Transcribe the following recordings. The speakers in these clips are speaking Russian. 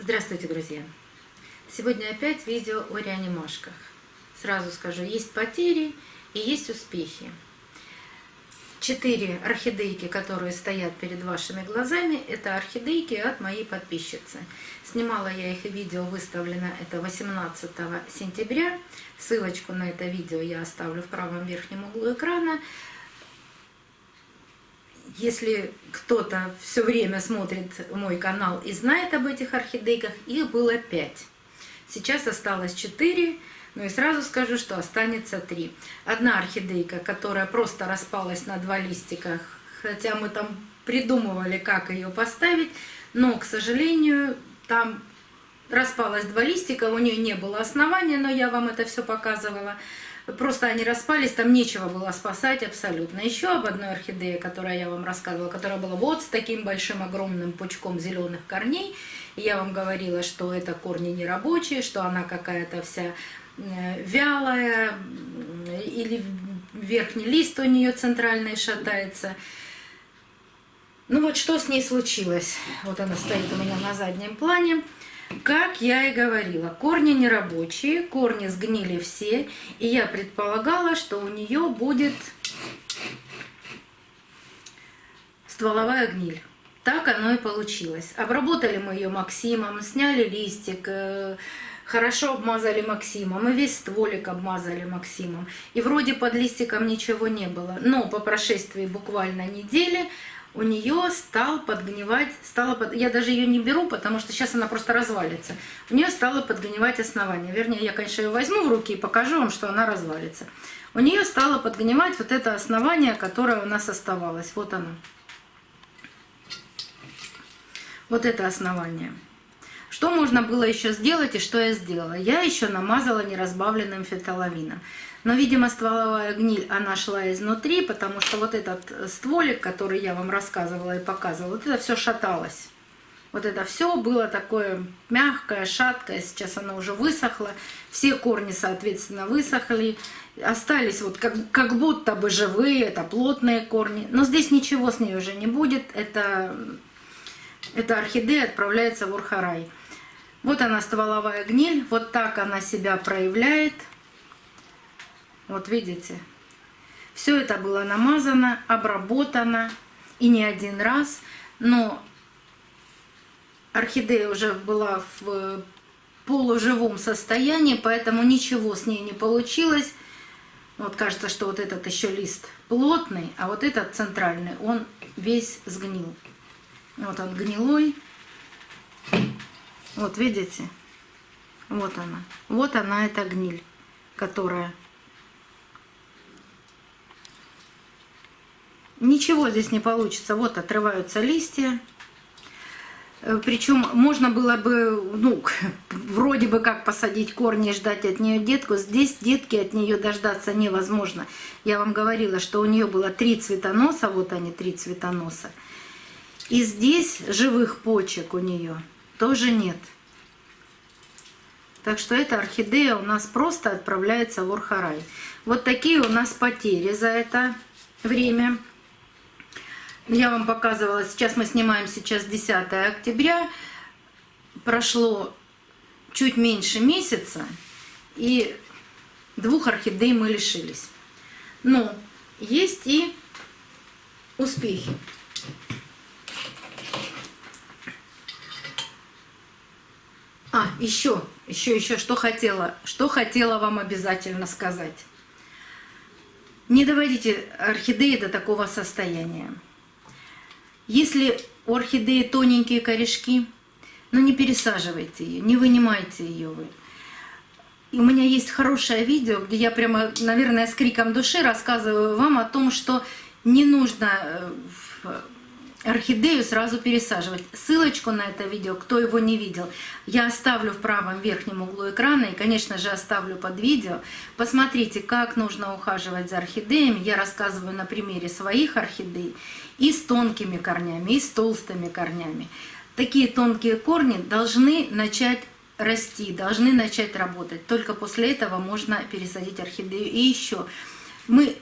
Здравствуйте, друзья! Сегодня опять видео о реанимашках. Сразу скажу, есть потери и есть успехи. 4 орхидейки, которые стоят перед вашими глазами, это орхидейки от моей подписчицы. Снимала я их, и видео выставлено это 18 сентября. Ссылочку на это видео я оставлю в правом верхнем углу экрана. Если кто-то все время смотрит мой канал и знает об этих орхидейках, их было 5. Сейчас осталось 4, ну и сразу скажу, что останется 3. Одна орхидейка, которая просто распалась на 2 листика, хотя мы там придумывали, как ее поставить, но, к сожалению, там распалось 2 листика, у нее не было основания, но я вам это все показывала. Просто они распались, там нечего было спасать абсолютно. Еще об одной орхидее, которую я вам рассказывала, которая была вот с таким большим огромным пучком зеленых корней. И я вам говорила, что это корни нерабочие, что она какая-то вся вялая, или верхний лист у нее центральный шатается. Ну вот что с ней случилось. Вот она стоит у меня на заднем плане. Как я и говорила, корни нерабочие, корни сгнили все, и я предполагала, что у нее будет стволовая гниль. Так оно и получилось. Обработали мы ее максимом, сняли листик, хорошо обмазали максимом, и весь стволик обмазали максимом. И вроде под листиком ничего не было, но по прошествии буквально недели у нее стал подгнивать, я даже ее не беру, потому что сейчас она просто развалится. У нее стало подгнивать основание. Вернее, я, конечно, ее возьму в руки и покажу вам, что она развалится. У нее стало подгнивать вот это основание, которое у нас оставалось. Вот оно. Вот это основание. Что можно было еще сделать и что я сделала? Я еще намазала неразбавленным фитоловином. Но, видимо, стволовая гниль, она шла изнутри, потому что вот этот стволик, который я вам рассказывала и показывала, вот это все шаталось. Вот это все было такое мягкое, шаткое. Сейчас оно уже высохло. Все корни, соответственно, высохли. Остались вот как будто бы живые, это плотные корни. Но здесь ничего с ней уже не будет. Эта орхидея отправляется в орхорай. Вот она, стволовая гниль. Вот так она себя проявляет. Вот видите, все это было намазано, обработано, и не один раз, но орхидея уже была в полуживом состоянии, поэтому ничего с ней не получилось. Вот кажется, что вот этот еще лист плотный, а вот этот центральный, он весь сгнил. Вот он гнилой. Вот видите, вот она эта гниль, которая... Ничего здесь не получится. Вот отрываются листья. Причем можно было бы, ну, вроде бы как посадить корни и ждать от нее детку. Здесь детки от нее дождаться невозможно. Я вам говорила, что у нее было 3 цветоноса. Вот они, 3 цветоноса. И здесь живых почек у нее тоже нет. Так что эта орхидея у нас просто отправляется в орхорай. Вот такие у нас потери за это время. Я вам показывала, сейчас мы снимаем, сейчас 10 октября, прошло чуть меньше месяца, и 2 орхидей мы лишились. Но есть и успехи. Еще что хотела вам обязательно сказать. Не доводите орхидеи до такого состояния. Если у орхидеи тоненькие корешки, ну не пересаживайте ее, не вынимайте ее вы. И у меня есть хорошее видео, где я прямо, наверное, с криком души рассказываю вам о том, что не нужно орхидею сразу пересаживать. Ссылочку на это видео, кто его не видел, я оставлю в правом верхнем углу экрана и, конечно же, оставлю под видео. Посмотрите, как нужно ухаживать за орхидеями. Я рассказываю на примере своих орхидей и с тонкими корнями, и с толстыми корнями. Такие тонкие корни должны начать расти, должны начать работать. Только после этого можно пересадить орхидею. И еще, мы,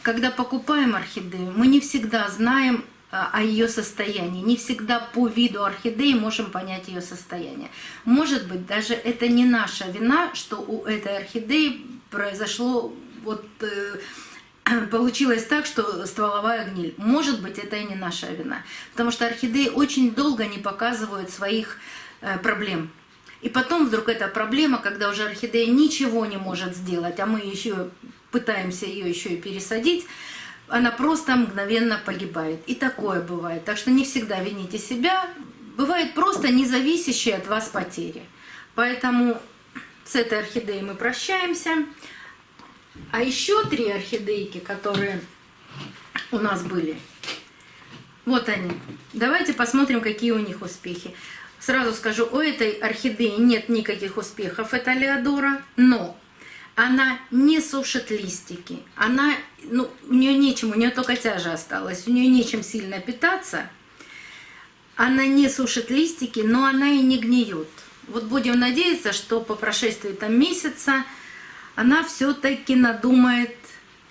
когда покупаем орхидею, мы не всегда знаем о ее состоянии. Не всегда по виду орхидеи можем понять ее состояние. Может быть, даже это не наша вина, что у этой орхидеи произошло получилось так, что стволовая гниль. Может быть, это и не наша вина. Потому что орхидеи очень долго не показывают своих проблем. И потом вдруг эта проблема, когда уже орхидея ничего не может сделать, а мы еще пытаемся ее еще и пересадить, она просто мгновенно погибает. И такое бывает. Так что не всегда вините себя. Бывает просто независящие от вас потери. Поэтому с этой орхидеей мы прощаемся. А еще 3 орхидейки, которые у нас были, вот они. Давайте посмотрим, какие у них успехи. Сразу скажу, у этой орхидеи нет никаких успехов, это Леодора, но она не сушит листики. Она, у нее нечем, у нее только тяжа осталась, у нее нечем сильно питаться. Она не сушит листики, но она и не гниет. Вот будем надеяться, что по прошествии там месяца она все-таки надумает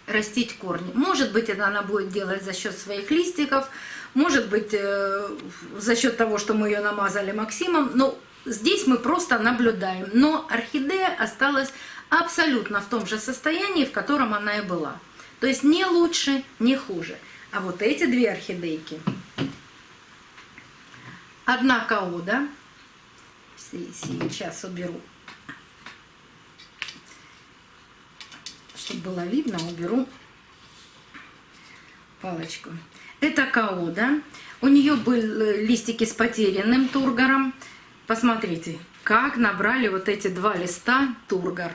растить корни. Может быть, это она будет делать за счет своих листиков, может быть, за счет того, что мы ее намазали Максимом. Но здесь мы просто наблюдаем. Но орхидея осталась абсолютно в том же состоянии, в котором она и была. То есть не лучше, не хуже. А вот эти 2 орхидейки. Одна каода. Сейчас уберу. Чтобы было видно, уберу палочку. Это каода. У нее были листики с потерянным тургором. Посмотрите, как набрали вот эти 2 листа тургор.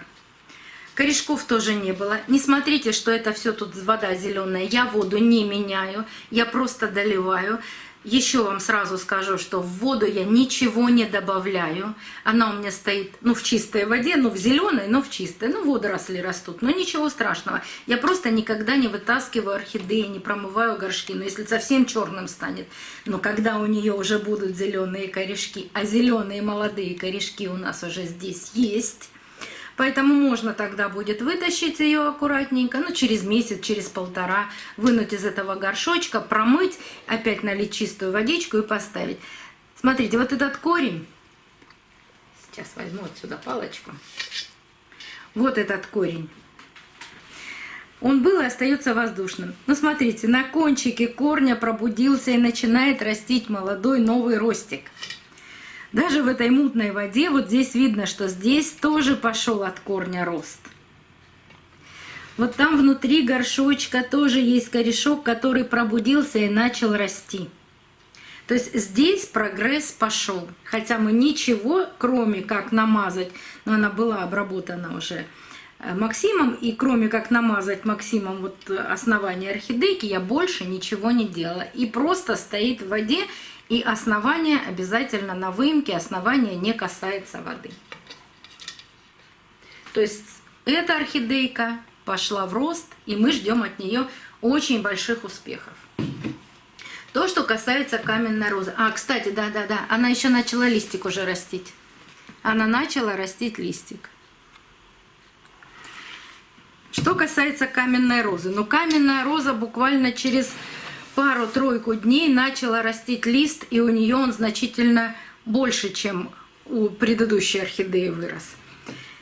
Корешков тоже не было. Не смотрите, что это все тут вода зеленая. Я воду не меняю, я просто доливаю. Еще вам сразу скажу, что в воду я ничего не добавляю. Она у меня стоит, в чистой воде, в зеленой, но в чистой. Водоросли растут, но ничего страшного. Я просто никогда не вытаскиваю орхидеи, не промываю горшки. Но если совсем черным станет, но когда у нее уже будут зеленые корешки, а зеленые молодые корешки у нас уже здесь есть, поэтому можно тогда будет вытащить ее аккуратненько, через месяц, через 1,5, вынуть из этого горшочка, промыть, опять налить чистую водичку и поставить. Смотрите, вот этот корень, сейчас возьму отсюда палочку, вот этот корень, он был и остается воздушным. Но смотрите, на кончике корня пробудился и начинает растить молодой новый ростик. Даже в этой мутной воде вот здесь видно, что здесь тоже пошел от корня рост. Вот там внутри горшочка тоже есть корешок, который пробудился и начал расти. То есть здесь прогресс пошел. Хотя мы ничего, кроме как намазать, но она была обработана уже Максимом, и кроме как намазать Максимом вот основание орхидейки, я больше ничего не делала. И просто стоит в воде. И основание обязательно на выемке, основание не касается воды. То есть эта орхидейка пошла в рост, и мы ждем от нее очень больших успехов. То, что касается каменной розы. Кстати, да, она еще начала листик уже растить. Она начала растить листик. Что касается каменной розы. Каменная роза буквально через пару-тройку дней начала растить лист, и у нее он значительно больше, чем у предыдущей орхидеи вырос.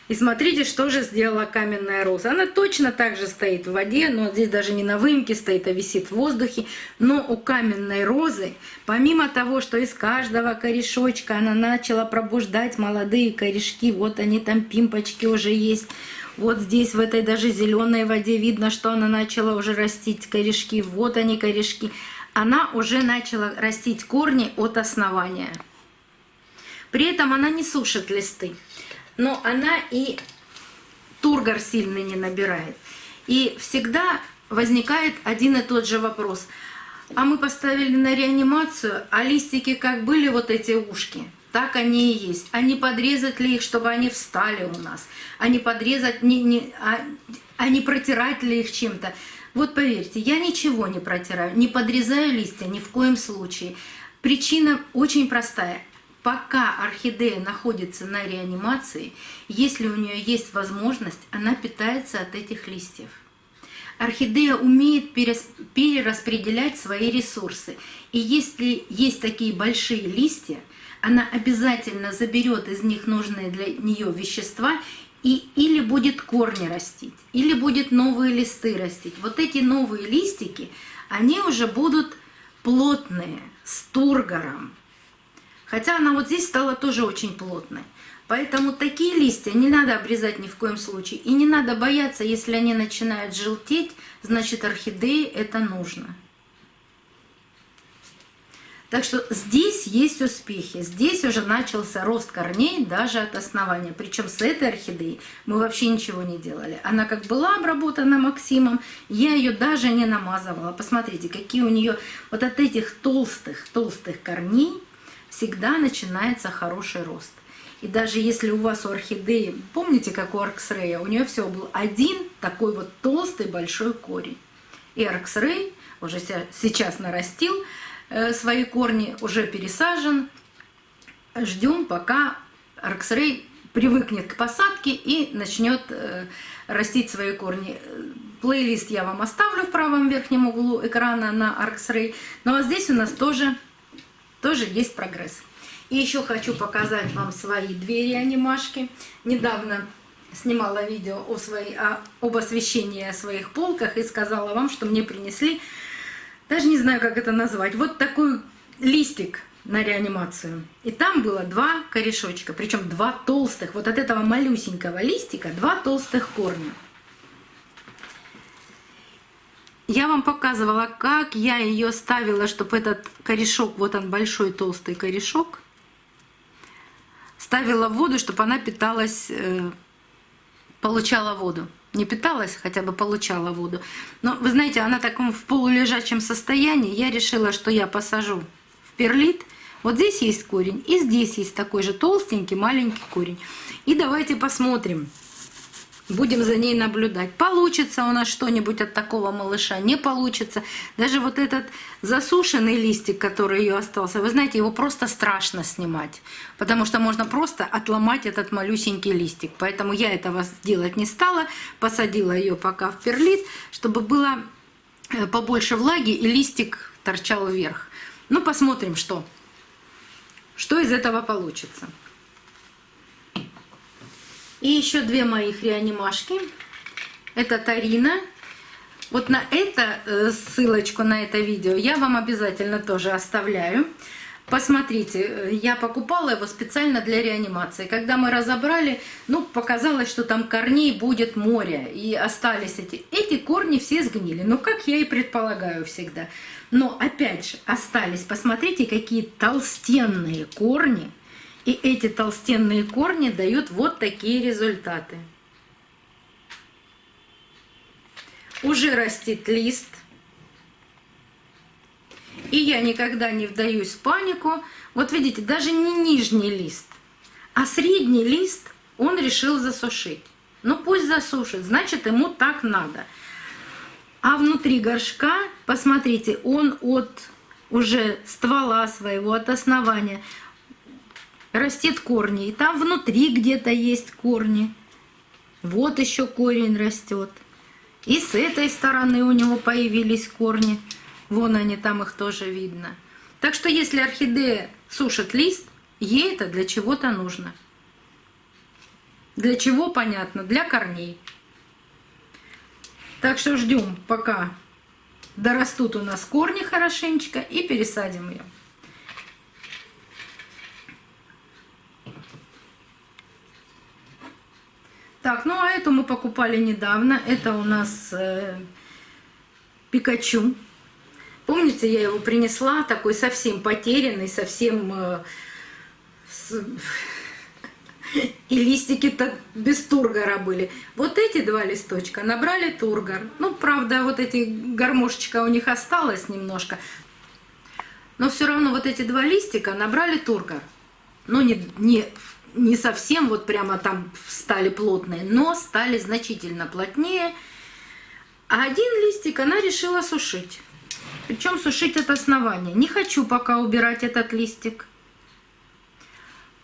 И смотрите, что же сделала каменная роза. Она точно так же стоит в воде, но здесь даже не на выемке стоит, а висит в воздухе. Но у каменной розы, помимо того, что из каждого корешочка она начала пробуждать молодые корешки, вот они там, пимпочки уже есть. Вот здесь в этой даже зеленой воде видно, что она начала уже растить корешки. Вот они корешки. Она уже начала растить корни от основания. При этом она не сушит листы, но она и тургор сильный не набирает. И всегда возникает один и тот же вопрос. А мы поставили на реанимацию, а листики как были вот эти ушки, так они и есть. А не подрезать ли их, чтобы они встали у нас? А не подрезать, а не протирать ли их чем-то? Вот поверьте, я ничего не протираю, не подрезаю листья ни в коем случае. Причина очень простая. Пока орхидея находится на реанимации, если у нее есть возможность, она питается от этих листьев. Орхидея умеет перераспределять свои ресурсы. И если есть такие большие листья, она обязательно заберет из них нужные для нее вещества и или будет корни растить, или будет новые листы растить. Вот эти новые листики, они уже будут плотные, с тургором. Хотя она вот здесь стала тоже очень плотной. Поэтому такие листья не надо обрезать ни в коем случае. И не надо бояться, если они начинают желтеть, значит орхидеи это нужно. Так что здесь есть успехи. Здесь уже начался рост корней даже от основания. Причем с этой орхидеей мы вообще ничего не делали. Она как была обработана Максимом, я ее даже не намазывала. Посмотрите, какие у нее вот от этих толстых корней всегда начинается хороший рост. И даже если у вас у орхидеи, помните, как у Арксрея, у нее всего был один такой вот толстый большой корень. И Арксрей уже сейчас нарастил свои корни, уже пересажен. Ждем, пока Арксрей привыкнет к посадке и начнет растить свои корни. Плейлист я вам оставлю в правом верхнем углу экрана на Арксрей. Но вот здесь у нас тоже есть прогресс. И еще хочу показать вам свои две реанимашки. Недавно снимала видео об освещении своих полках и сказала вам, что мне принесли, даже не знаю, как это назвать, вот такой листик на реанимацию. И там было 2 корешочка, причем 2 толстых. Вот от этого малюсенького листика 2 толстых корня. Я вам показывала, как я ее ставила, чтобы этот корешок, вот он большой толстый корешок, ставила в воду, чтобы она питалась, получала воду. Не питалась, хотя бы получала воду. Но вы знаете, она в таком в полулежачем состоянии. Я решила, что я посажу в перлит. Вот здесь есть корень, и здесь есть такой же толстенький маленький корень. И давайте посмотрим. Будем за ней наблюдать. Получится у нас что-нибудь от такого малыша, не получится. Даже вот этот засушенный листик, который ее остался, вы знаете, его просто страшно снимать. Потому что можно просто отломать этот малюсенький листик. Поэтому я этого сделать не стала. Посадила ее пока в перлит, чтобы было побольше влаги и листик торчал вверх. Ну, посмотрим, что из этого получится. И еще 2 моих реанимашки. Это Тарина. Вот на это ссылочку на это видео я вам обязательно тоже оставляю. Посмотрите, я покупала его специально для реанимации. Когда мы разобрали, показалось, что там корней будет море. И остались эти корни все сгнили. Как я и предполагаю всегда. Но опять же, остались. Посмотрите, какие толстенные корни. И эти толстенные корни дают вот такие результаты. Уже растет лист. И я никогда не вдаюсь в панику. Вот видите, даже не нижний лист, а средний лист он решил засушить. Пусть засушит, значит ему так надо. А внутри горшка, посмотрите, он от уже ствола своего, от основания, растет корни. И там внутри где-то есть корни. Вот еще корень растет. И с этой стороны у него появились корни. Вон они, там их тоже видно. Так что если орхидея сушит лист, ей это для чего-то нужно. Для чего, понятно? Для корней. Так что ждем, пока дорастут у нас корни хорошенечко, и пересадим ее. Так, а эту мы покупали недавно. Это у нас Пикачу. Помните, я его принесла, такой совсем потерянный, совсем... И листики-то без тургора были. Вот эти 2 листочка набрали тургор. Правда, вот эти гармошечка у них осталось немножко. Но все равно вот эти 2 листика набрали тургор. Не совсем вот прямо там стали плотные, но стали значительно плотнее. А один листик она решила сушить. Причем сушить от основания. Не хочу пока убирать этот листик.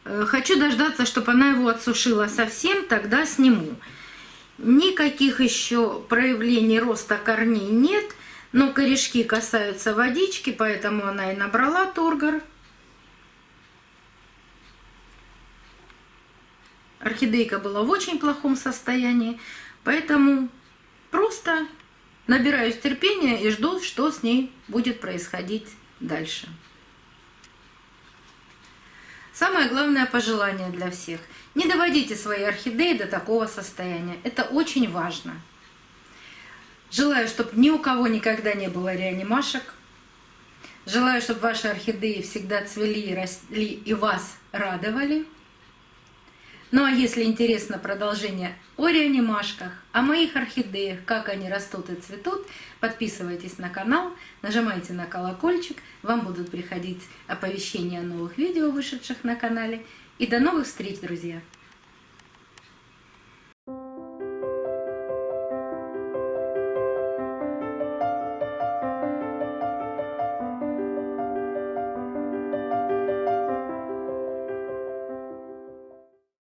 Хочу дождаться, чтобы она его отсушила совсем, тогда сниму. Никаких еще проявлений роста корней нет, но корешки касаются водички, поэтому она и набрала тургор. Орхидейка была в очень плохом состоянии, поэтому просто набираюсь терпения и жду, что с ней будет происходить дальше. Самое главное пожелание для всех. Не доводите свои орхидеи до такого состояния. Это очень важно. Желаю, чтобы ни у кого никогда не было реанимашек. Желаю, чтобы ваши орхидеи всегда цвели и росли и вас радовали. Ну а если интересно продолжение о реанимашках, о моих орхидеях, как они растут и цветут, подписывайтесь на канал, нажимайте на колокольчик, вам будут приходить оповещения о новых видео, вышедших на канале. И до новых встреч, друзья!